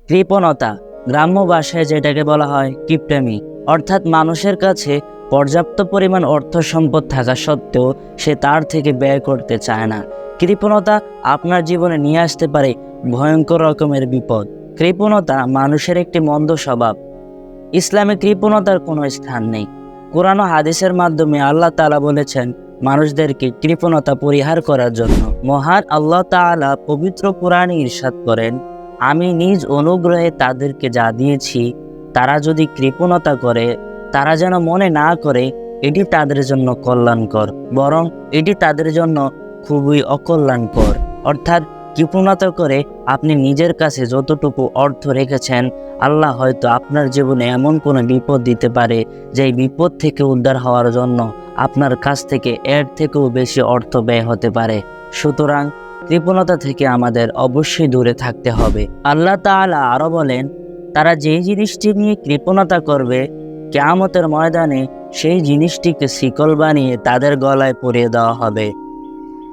কৃপণতা গ্রাম্য ভাষায় যেটাকে বলা হয় কিপটামি, অর্থাৎ মানুষের কাছে পর্যাপ্ত পরিমাণ অর্থ সম্পদ থাকা সত্ত্বেও সে তার থেকে ব্যয় করতে চায় না। কৃপণতা আপনার জীবনে নিয়ে আসতে পারে ভয়ঙ্কর রকমের বিপদ। কৃপণতা মানুষের একটি মন্দ স্বভাব। ইসলামে কৃপণতার কোনো স্থান নেই। কোরআন ও হাদিসের মাধ্যমে আল্লাহ তাআলা বলেছেন মানুষদেরকে কৃপণতা পরিহার করার জন্য। মহান আল্লাহ তাআলা পবিত্র কোরআনে ইরশাদ করেন, আমি নিজ অনুগ্রহে তাদেরকে যা দিয়েছি তারা যদি কৃপণতা করে, তারা যেন মনে না করে এটি তাদের জন্য কল্যাণকর, বরং এটি তাদের জন্য খুবই অকল্যাণকর। অর্থাৎ কৃপণতা করে আপনি নিজের কাছে যতটুকু অর্থ রেখেছেন, আল্লাহ হয়তো আপনার জীবনে এমন কোনো বিপদ দিতে পারে যেই বিপদ থেকে উদ্ধার হওয়ার জন্য আপনার কাছ থেকে এর থেকেও বেশি অর্থ ব্যয় হতে পারে। সুতরাং কৃপণতা থেকে আমাদের অবশ্যই দূরে থাকতে হবে। আল্লাহ তাআলা আরো বলেন, তারা যেই জিনিসটি নিয়ে কৃপণতা করবে কিয়ামতের ময়দানে সেই জিনিসটিকে শিকল বানিয়ে তাদের গলায় পরিয়ে দেওয়া হবে।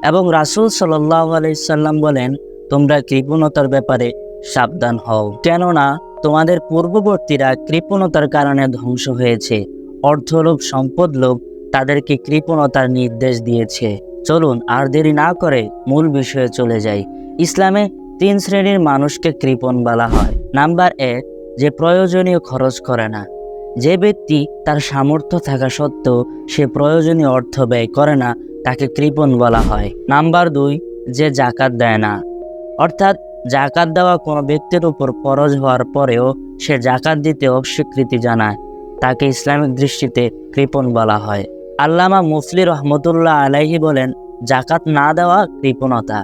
এবং রাসূল সাল্লাল্লাহু আলাইহি সাল্লাম বলেন, তোমরা কৃপণতার ব্যাপারে সাবধান হও, কেননা তোমাদের পূর্ববর্তীরা কৃপণতার কারণে ধ্বংস হয়েছে। অর্থলোভ, সম্পদ লোভ তাদেরকে কৃপণতার নির্দেশ দিয়েছে। চলুন আর দেরি না করে মূল বিষয়ে চলে যাই। ইসলামে 3 শ্রেণীর মানুষকে কৃপণ বলা হয়। নাম্বার 1, যে প্রয়োজনীয় খরচ করে না। যে ব্যক্তি তার সামর্থ্য থাকা সত্ত্বেও সে প্রয়োজনীয় অর্থ ব্যয় করে না, তাকে কৃপণ বলা হয়। নাম্বার 2, যে যাকাত দেয় না। অর্থাৎ যাকাত দেওয়া কোনো ব্যক্তির উপর ফরজ হওয়ার পরেও সে যাকাত দিতে অস্বীকৃতি জানায়, তাকে ইসলামিক দৃষ্টিতে কৃপণ বলা হয়। আল্লামা মুফলি রহমতুল্লাহ আলাইহি বলেন, যাকাত না দেওয়া কৃপণতা।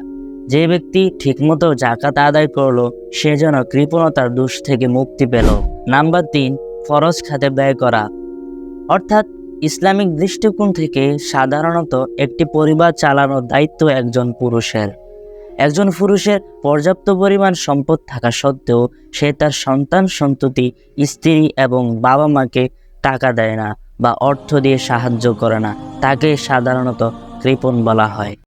যে ব্যক্তি ঠিকমতো যাকাত আদায় করলো সে যেন কৃপণতার দোষ থেকে মুক্তি পেল। নাম্বার 3, ফরজ খাতে ব্যয় করা। অর্থাৎ ইসলামিক দৃষ্টিকোণ থেকে সাধারণত একটি পরিবার চালানোর দায়িত্ব একজন পুরুষের পর্যাপ্ত পরিমাণ সম্পদ থাকা সত্ত্বেও সে তার সন্তান সন্ততি, স্ত্রী এবং বাবা মাকে টাকা দেয় না বা অর্থ দিয়ে সাহায্য করে না, তাকে সাধারণত কৃপণ বলা হয়।